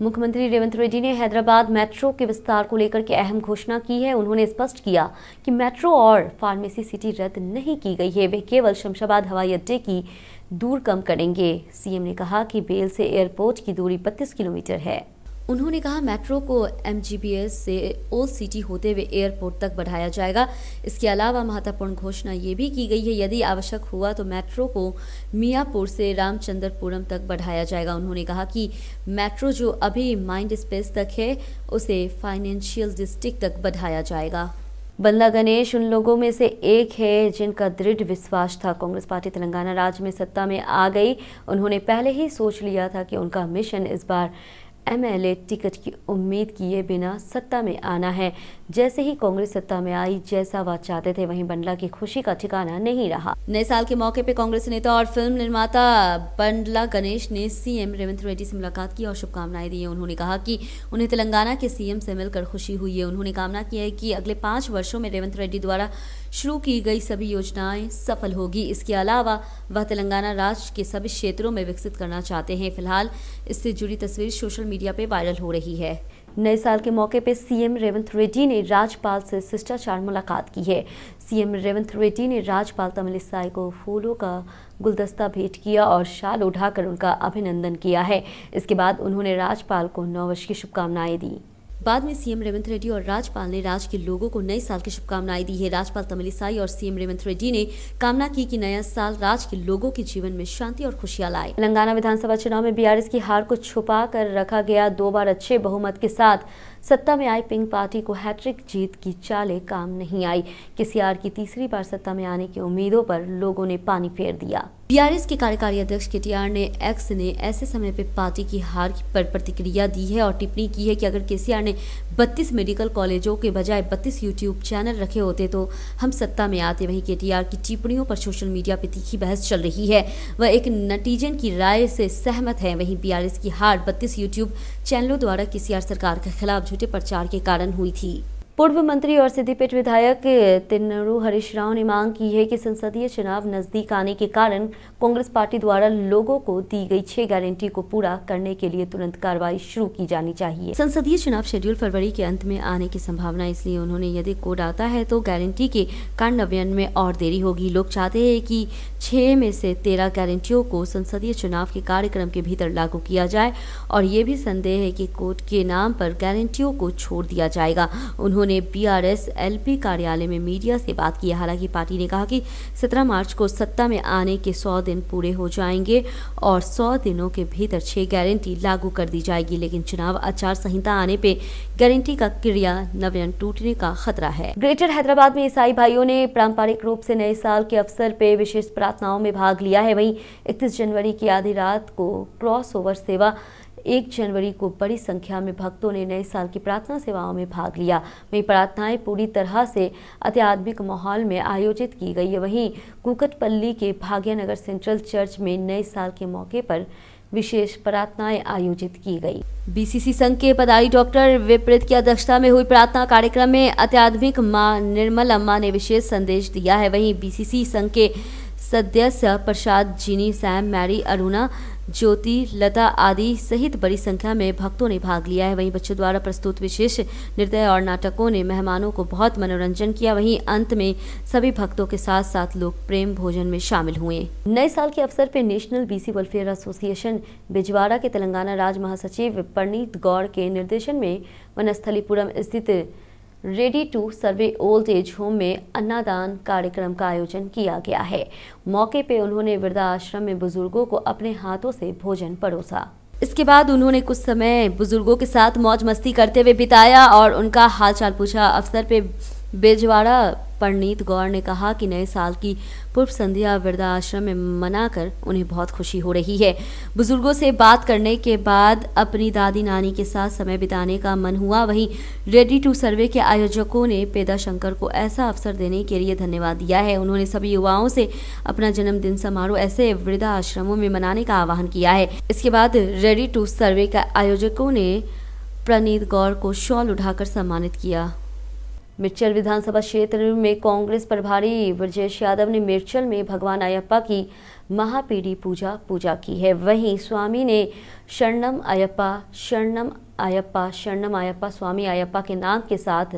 मुख्यमंत्री रेवंत रेड्डी ने हैदराबाद मेट्रो के विस्तार को लेकर के अहम घोषणा की है। उन्होंने स्पष्ट किया कि मेट्रो और फार्मेसी सिटी रद्द नहीं की गई है, वे केवल शमशाबाद हवाई अड्डे की दूर कम करेंगे। सीएम ने कहा कि बेल से एयरपोर्ट की दूरी 32 किलोमीटर है। उन्होंने कहा मेट्रो को एमजीबीएस से ओल्ड सिटी होते हुए एयरपोर्ट तक बढ़ाया जाएगा। इसके अलावा महत्वपूर्ण घोषणा ये भी की गई है, यदि आवश्यक हुआ तो मेट्रो को मियापुर से रामचंद्रपुरम तक बढ़ाया जाएगा। उन्होंने कहा कि मेट्रो जो अभी माइंड स्पेस तक है उसे फाइनेंशियल डिस्ट्रिक्ट तक बढ़ाया जाएगा। बंदा गणेश उन लोगों में से एक है जिनका दृढ़ विश्वास था कांग्रेस पार्टी तेलंगाना राज्य में सत्ता में आ गई। उन्होंने पहले ही सोच लिया था कि उनका मिशन इस बार एमएलए टिकट की उम्मीद किए बिना सत्ता में आना है। जैसे ही कांग्रेस सत्ता में आई, जैसा वह चाहते थे, वहीं बंडला की खुशी का ठिकाना नहीं रहा। नए साल के मौके पर कांग्रेस नेता और फिल्म निर्माता बंडला गणेश ने सीएम रेवंत रेड्डी से मुलाकात की और शुभकामनाएं दी है। उन्होंने कहा कि उन्हें तेलंगाना के सीएम से मिलकर खुशी हुई है। उन्होंने कामना की है कि अगले 5 वर्षों में रेवंत रेड्डी द्वारा शुरू की गई सभी योजनाएं सफल होगी। इसके अलावा वह तेलंगाना राज्य के सभी क्षेत्रों में विकसित करना चाहते हैं। फिलहाल इससे जुड़ी तस्वीर सोशल मीडिया पे वायरल हो रही है। नए साल के मौके पे सीएम रेवंत रेड्डी ने राज्यपाल से शिष्टाचार मुलाकात की है। सीएम रेवंत रेड्डी ने राज्यपाल तमिलिसाई को फूलों का गुलदस्ता भेंट किया और शाल उठाकर उनका अभिनंदन किया है। इसके बाद उन्होंने राज्यपाल को नववर्ष की शुभकामनाएं दी। बाद में सीएम रेवंत रेड्डी और राज्यपाल ने राज्य के लोगों को नए साल की शुभकामनाएं दी है। राज्यपाल तमिलिसाई और सीएम रेवंत रेड्डी ने कामना की कि नया साल राज्य के लोगों के जीवन में शांति और खुशियां लाए। तेलंगाना विधानसभा चुनाव में बीआरएस की हार को छुपा कर रखा गया। 2 बार अच्छे बहुमत के साथ सत्ता में आई पिंक पार्टी को हैट्रिक जीत की चालें काम नहीं आई। केसीआर की तीसरी बार सत्ता में आने की उम्मीदों पर लोगों ने पानी फेर दिया। बीआरएस के कार्यकारी अध्यक्ष केटीआर ने एक्स ने ऐसे समय पे पार्टी की हार पर प्रतिक्रिया दी है और टिप्पणी की है कि अगर केसीआर ने 32 मेडिकल कॉलेजों के बजाय 32 यूट्यूब चैनल रखे होते तो हम सत्ता में आते। वहीं केटीआर की टिप्पणियों पर सोशल मीडिया पे तीखी बहस चल रही है। वह एक नतीजन की राय से सहमत है। वहीं बीआरएस की हार 32 यूट्यूब चैनलों द्वारा केसीआर सरकार के खिलाफ झूठे प्रचार के कारण हुई थी। पूर्व मंत्री और सिद्दीपेट विधायक तिन्नरू हरीश राव ने मांग की है कि संसदीय चुनाव नजदीक आने के कारण कांग्रेस पार्टी द्वारा लोगों को दी गई 6 गारंटी को पूरा करने के लिए तुरंत कार्रवाई शुरू की जानी चाहिए। संसदीय चुनाव शेड्यूल फरवरी के अंत में आने की संभावना, इसलिए उन्होंने यदि कोड आता है तो गारंटी के कार्यान्वयन में और देरी होगी। लोग चाहते हैं कि 6 में से 13 गारंटियों को संसदीय चुनाव के कार्यक्रम के भीतर लागू किया जाए और ये भी संदेह है कि कोर्ट के नाम पर गारंटियों को छोड़ दिया जाएगा। उन्होंने बीआरएस एलपी कार्यालय में मीडिया से बात की। हालांकि पार्टी ने कहा कि 17 मार्च को सत्ता में आने के 100 दिन पूरे हो जाएंगे और 100 दिनों के भीतर 6 गारंटी लागू कर दी जाएगी, लेकिन चुनाव आचार संहिता आने पे गारंटी का क्रियान्वयन टूटने का खतरा है। ग्रेटर हैदराबाद में ईसाई भाइयों ने पारंपरिक रूप से नए साल के अवसर पे विशेष प्रार्थनाओं में भाग लिया है। वहीं 31 जनवरी की आधी रात को क्रॉस ओवर सेवा, 1 जनवरी को बड़ी संख्या में भक्तों ने नए साल की प्रार्थना सेवाओं में भाग लिया। वहीं प्रार्थनाएं पूरी तरह से आध्यात्मिक माहौल में आयोजित की गई है। वहीं कुकटपल्ली के भाग्यनगर सेंट्रल चर्च में नए साल के मौके पर विशेष प्रार्थनाएं आयोजित की गई। बीसीसी संघ के पदाधिकारी डॉक्टर विपरीत की अध्यक्षता में हुई प्रार्थना कार्यक्रम में आध्यात्मिक मां निर्मल अम्मा ने विशेष संदेश दिया है। वहीं बीसीसी संघ के सदस्य प्रसाद, जिनी, सैम, मैरी, अरुणा, ज्योति, लता आदि सहित बड़ी संख्या में भक्तों ने भाग लिया है। वहीं बच्चों द्वारा प्रस्तुत विशेष नृत्य और नाटकों ने मेहमानों को बहुत मनोरंजन किया। वहीं अंत में सभी भक्तों के साथ साथ लोग प्रेम भोजन में शामिल हुए। नए साल के अवसर पर national BC welfare association Bijwada के तेलंगाना राज्य महासचिव परनीत गौड़ के निर्देशन में वनस्थलीपुरम स्थित ready to serve old age home में अन्नदान कार्यक्रम का आयोजन किया गया है। मौके पे उन्होंने वृद्धाश्रम में बुजुर्गों को अपने हाथों से भोजन परोसा। इसके बाद उन्होंने कुछ समय बुजुर्गों के साथ मौज मस्ती करते हुए बिताया और उनका हालचाल पूछा। अवसर पे बेजवाड़ा परनीत गौड़ ने कहा कि नए साल की पूर्व संध्या वृद्धाश्रम में मनाकर उन्हें बहुत खुशी हो रही है। बुजुर्गों से बात करने के बाद अपनी दादी नानी के साथ समय बिताने का मन हुआ। वहीं रेडी टू सर्वे के आयोजकों ने पेदा शंकर को ऐसा अवसर देने के लिए धन्यवाद दिया है। उन्होंने सभी युवाओं से अपना जन्मदिन समारोह ऐसे वृद्धाश्रमों में मनाने का आह्वान किया है। इसके बाद रेडी टू सर्वे के आयोजकों ने परनीत गौड़ को शॉल उठाकर सम्मानित किया। मिर्चल विधानसभा क्षेत्र में कांग्रेस प्रभारी ब्रजेश यादव ने मिर्चल में भगवान अयप्पा की महापीड़ी पूजा की है। वहीं स्वामी ने शरणम अयप्पा स्वामी अयप्पा के नाम के साथ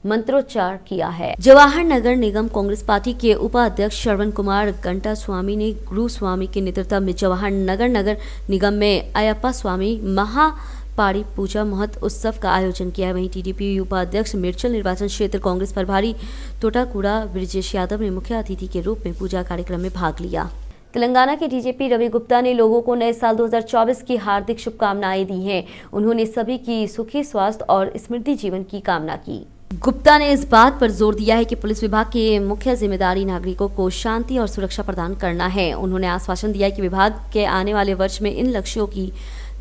मंत्रोच्चार किया है। जवाहर नगर निगम कांग्रेस पार्टी के उपाध्यक्ष श्रवण कुमार गंटा स्वामी ने गुरु स्वामी के नेतृत्व में जवाहर नगर निगम में अयप्पा स्वामी महापाड़ी पूजा महोत्सव का आयोजन किया है। वहीं टीडीपी उपाध्यक्ष मिर्चल निर्वाचन क्षेत्र कांग्रेस प्रभारी तोटाकुड़ा ब्रिजेश यादव ने मुख्य अतिथि के रूप में पूजा कार्यक्रम में भाग लिया। तेलंगाना के डीजीपी रवि गुप्ता ने लोगों को नए साल 2024 की हार्दिक शुभकामनाएं दी हैं। उन्होंने सभी की सुखी स्वास्थ्य और समृद्धि जीवन की कामना की। गुप्ता ने इस बात पर जोर दिया है कि पुलिस विभाग की मुख्य जिम्मेदारी नागरिकों को शांति और सुरक्षा प्रदान करना है। उन्होंने आश्वासन दिया कि विभाग के आने वाले वर्ष में इन लक्ष्यों की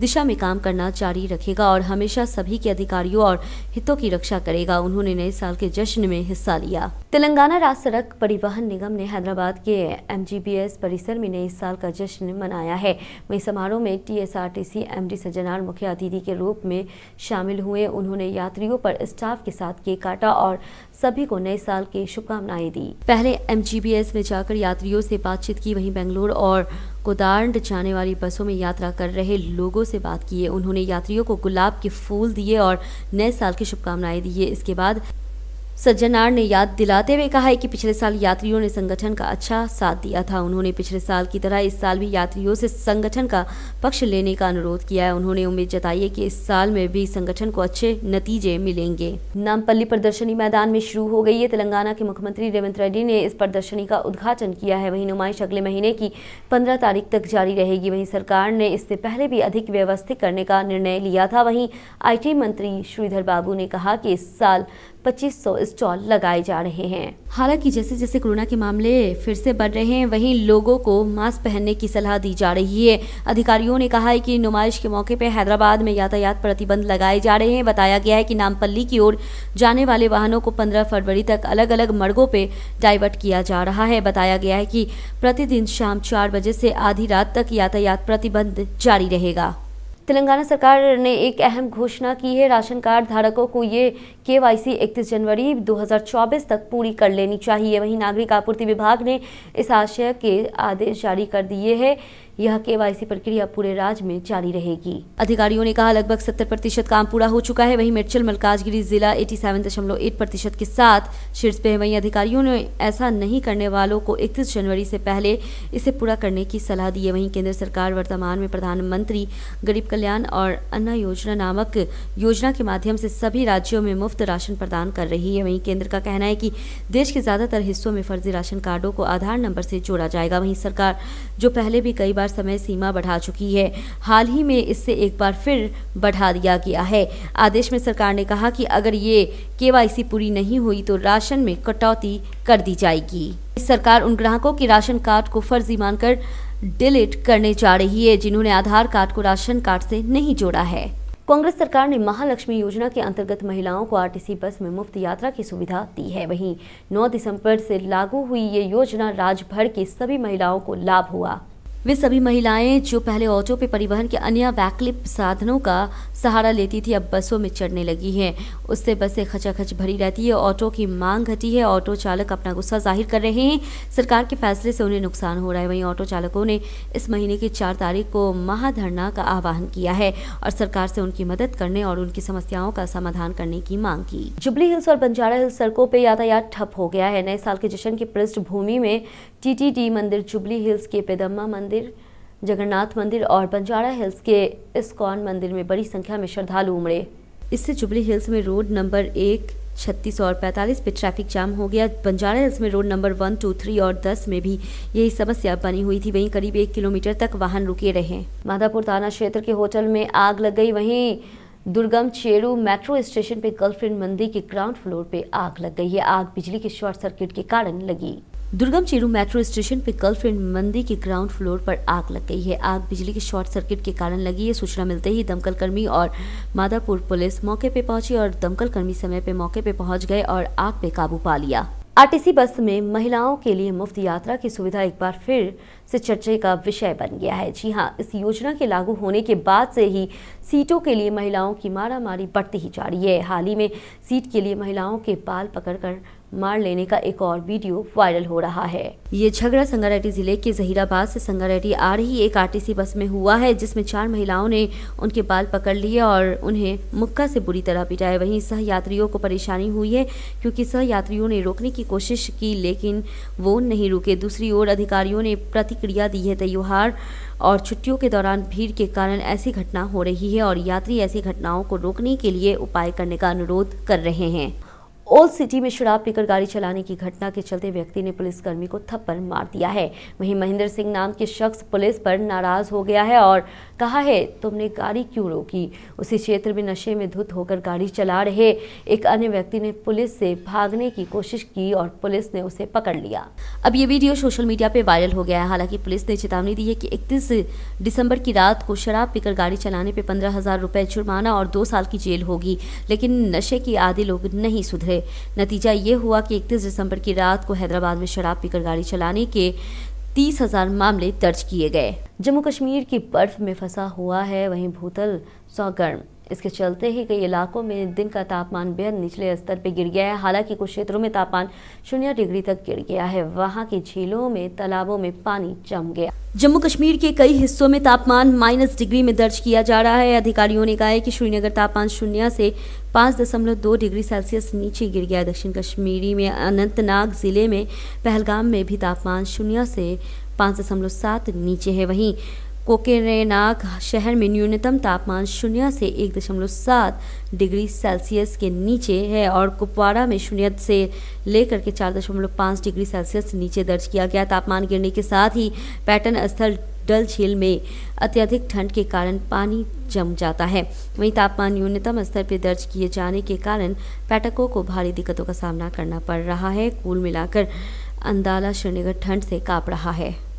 दिशा में काम करना जारी रखेगा और हमेशा सभी के अधिकारियों और हितों की रक्षा करेगा। उन्होंने नए साल के जश्न में हिस्सा लिया। तेलंगाना राज्य सड़क परिवहन निगम ने हैदराबाद के MGBS परिसर में नए साल का जश्न मनाया है। वहीं समारोह में TSRTC MD सज्जनार मुख्य अतिथि के रूप में शामिल हुए। उन्होंने यात्रियों पर स्टाफ के साथ केक काटा और सभी को नए साल की शुभकामनाएं दी। पहले MGBS में जाकर यात्रियों से बातचीत की, वहीं बेंगलुरु और कोदांड जाने वाली बसों में यात्रा कर रहे लोगों से बात की। उन्होंने यात्रियों को गुलाब के फूल दिए और नए साल की शुभकामनाएं दी। इसके बाद सज्जनार ने याद दिलाते हुए कहा है कि पिछले साल यात्रियों ने संगठन का अच्छा साथ दिया था। उन्होंने पिछले साल की तरह इस साल भी यात्रियों से संगठन का पक्ष लेने का अनुरोध किया है। उन्होंने उम्मीद जताई है कि इस साल में भी संगठन को अच्छे नतीजे मिलेंगे। नामपल्ली प्रदर्शनी मैदान में शुरू हो गई है। तेलंगाना के मुख्यमंत्री रेवंत रेड्डी ने इस प्रदर्शनी का उद्घाटन किया है। वहीं नुमाइश अगले महीने की 15 तारीख तक जारी रहेगी। वहीं सरकार ने इससे पहले भी अधिक व्यवस्थित करने का निर्णय लिया था। वहीं IT मंत्री श्रीधर बाबू ने कहा कि इस साल 2500 स्टॉल लगाए जा रहे हैं। हालांकि जैसे जैसे कोरोना के मामले फिर से बढ़ रहे हैं, वहीं लोगों को मास्क पहनने की सलाह दी जा रही है। अधिकारियों ने कहा है कि नुमाइश के मौके पर हैदराबाद में यातायात प्रतिबंध लगाए जा रहे हैं। बताया गया है कि नामपल्ली की ओर जाने वाले वाहनों को 15 फरवरी तक अलग अलग मार्गों पे डाइवर्ट किया जा रहा है। बताया गया है कि प्रतिदिन शाम 4 बजे से आधी रात तक यातायात प्रतिबंध जारी रहेगा। तेलंगाना सरकार ने एक अहम घोषणा की है। राशन कार्ड धारकों को ये KYC 31 जनवरी 2024 तक पूरी कर लेनी चाहिए। वहीं नागरिक आपूर्ति विभाग ने इस आशय के आदेश जारी कर दिए हैं। यह KYC प्रक्रिया पूरे राज्य में जारी रहेगी। अधिकारियों ने कहा लगभग 70% काम पूरा हो चुका है। वहीं मिर्चल मलकाजगिरी जिला 87.8% के साथ शीर्ष पे है। वहीं अधिकारियों ने ऐसा नहीं करने वालों को 31 जनवरी से पहले इसे पूरा करने की सलाह दी है। वहीं केंद्र सरकार वर्तमान में प्रधानमंत्री गरीब कल्याण और अन्न योजना नामक योजना के माध्यम से सभी राज्यों में मुफ्त राशन प्रदान कर रही है। वहीं केंद्र का कहना है कि देश के ज्यादातर हिस्सों में फर्जी राशन कार्डों को आधार नंबर से जोड़ा जाएगा। वहीं सरकार जो पहले भी कई बार समय सीमा बढ़ा चुकी है, हाल ही में इससे एक बार फिर बढ़ा दिया गया है। आदेश में सरकार ने कहा कि अगर ये KYC पूरी नहीं हुई तो राशन में कटौती कर दी जाएगी। सरकार उन ग्राहकों के राशन कार्ड को फर्जी मानकर डिलीट करने जा रही है जिन्होंने आधार कार्ड को राशन कार्ड से नहीं जोड़ा है। कांग्रेस सरकार ने महालक्ष्मी योजना के अंतर्गत महिलाओं को RTC बस में मुफ्त यात्रा की सुविधा दी है। वहीं 9 दिसंबर से लागू हुई ये योजना राज्य भर की सभी महिलाओं को लाभ हुआ। वे सभी महिलाएं जो पहले ऑटो पे परिवहन के अन्य वैकल्पिक साधनों का सहारा लेती थी, अब बसों में चढ़ने लगी हैं। उससे बसें खचाखच भरी रहती है। ऑटो की मांग घटी है। ऑटो चालक अपना गुस्सा जाहिर कर रहे हैं। सरकार के फैसले से उन्हें नुकसान हो रहा है। वहीं ऑटो चालकों ने इस महीने की 4 तारीख को महाधरना का आह्वान किया है और सरकार से उनकी मदद करने और उनकी समस्याओं का समाधान करने की मांग की। जुबली हिल्स और बंजारा हिल्स सड़कों पर यातायात ठप हो गया है। नए साल के जश्न की पृष्ठभूमि में TTD मंदिर, जुबली हिल्स के पेदम्मा मंदिर, जगन्नाथ मंदिर और बंजारा हिल्स के इस्कॉन मंदिर में बड़ी संख्या में श्रद्धालु उमड़े। इससे जुबली हिल्स में रोड नंबर 1, 36 और 45 पे ट्रैफिक जाम हो गया। बंजारा हिल्स में रोड नंबर 1, 2, 3 और 10 में भी यही समस्या बनी हुई थी। वहीं करीब 1 किलोमीटर तक वाहन रुके रहे। माधापुर थाना क्षेत्र के होटल में आग लग गई। वहीं दुर्गम चेरू मेट्रो स्टेशन पे गर्लफ्रेंड मंदिर के ग्राउंड फ्लोर पे आग लग गई है। आग बिजली के शॉर्ट सर्किट के कारण लगी। दुर्गम चेरू मेट्रो स्टेशन पे गर्लफ्रेंड मंदिर के ग्राउंड फ्लोर पर आग लग गई है। आग बिजली के शॉर्ट सर्किट के कारण लगी है। सूचना मिलते ही दमकल कर्मी और माधापुर पुलिस मौके पे पहुंची और दमकल कर्मी समय पे मौके पे पहुंच गए और आग पे काबू पा लिया। RTC बस में महिलाओं के लिए मुफ्त यात्रा की सुविधा एक बार फिर से चर्चे का विषय बन गया है। जी हां, इस योजना के लागू होने के बाद से ही सीटों के लिए महिलाओं की मारामारी बढ़ती ही जा रही है। हाल ही में सीट के लिए महिलाओं के बाल पकड़कर मार लेने का एक और वीडियो वायरल हो रहा है। ये झगड़ा संगारेड्डी जिले के जहीराबाद से संगारेड्डी आ रही एक आरटीसी बस में हुआ है, जिसमें 4 महिलाओं ने उनके बाल पकड़ लिए और उन्हें मुक्का से बुरी तरह पिटाया। वहीं सह यात्रियों को परेशानी हुई है क्योंकि सह यात्रियों ने रोकने की कोशिश की लेकिन वो नहीं रुके। दूसरी ओर अधिकारियों ने प्रतिक्रिया दी है। त्योहार और छुट्टियों के दौरान भीड़ के कारण ऐसी घटना हो रही है और यात्री ऐसी घटनाओं को रोकने के लिए उपाय करने का अनुरोध कर रहे हैं। ओल्ड सिटी में शराब पीकर गाड़ी चलाने की घटना के चलते व्यक्ति ने पुलिसकर्मी को थप्पड़ मार दिया है। वहीं महेंद्र सिंह नाम के शख्स पुलिस पर नाराज हो गया है और कहा है, तुमने गाड़ी क्यों रोकी। उसी क्षेत्र में नशे में धुत होकर गाड़ी चला रहे एक अन्य व्यक्ति ने पुलिस से भागने की कोशिश की और पुलिस ने उसे पकड़ लिया। अब ये वीडियो सोशल मीडिया पे वायरल हो गया है। हालांकि पुलिस ने चेतावनी दी है कि 31 दिसंबर की रात को शराब पीकर गाड़ी चलाने पे 15,000 रुपए जुर्माना और 2 साल की जेल होगी। लेकिन नशे के आदी लोग नहीं सुधरे। नतीजा ये हुआ कि 31 दिसंबर की रात को हैदराबाद में शराब पीकर गाड़ी चलाने के 30,000 मामले दर्ज किए गए। जम्मू कश्मीर की बर्फ में फंसा हुआ है वहीं भूतल गर्म। इसके चलते ही कई इलाकों में दिन का तापमान बेहद निचले स्तर पर गिर गया है। हालांकि कुछ क्षेत्रों में तापमान 0 डिग्री तक गिर गया है। वहां की झीलों में तालाबों में पानी जम गया। जम्मू कश्मीर के कई हिस्सों में तापमान -, डिग्री में दर्ज किया जा रहा है। अधिकारियों ने कहा है कि श्रीनगर तापमान 0 से 5.2 डिग्री सेल्सियस नीचे गिर गया। दक्षिण कश्मीरी में अनंतनाग जिले में पहलगाम में भी तापमान 0 से 5.7 नीचे है। वहीं कोकेरेनाग शहर में न्यूनतम तापमान 0 से 1.7 डिग्री सेल्सियस के नीचे है और कुपवाड़ा में 0 से लेकर के 4.5 डिग्री सेल्सियस नीचे दर्ज किया गया। तापमान गिरने के साथ ही पर्यटन स्थल डल झील में अत्यधिक ठंड के कारण पानी जम जाता है। वहीं तापमान न्यूनतम स्तर पर दर्ज किए जाने के कारण पर्यटकों को भारी दिक्कतों का सामना करना पड़ रहा है। कुल मिलाकर अंदाला श्रीनगर ठंड से कांप रहा है।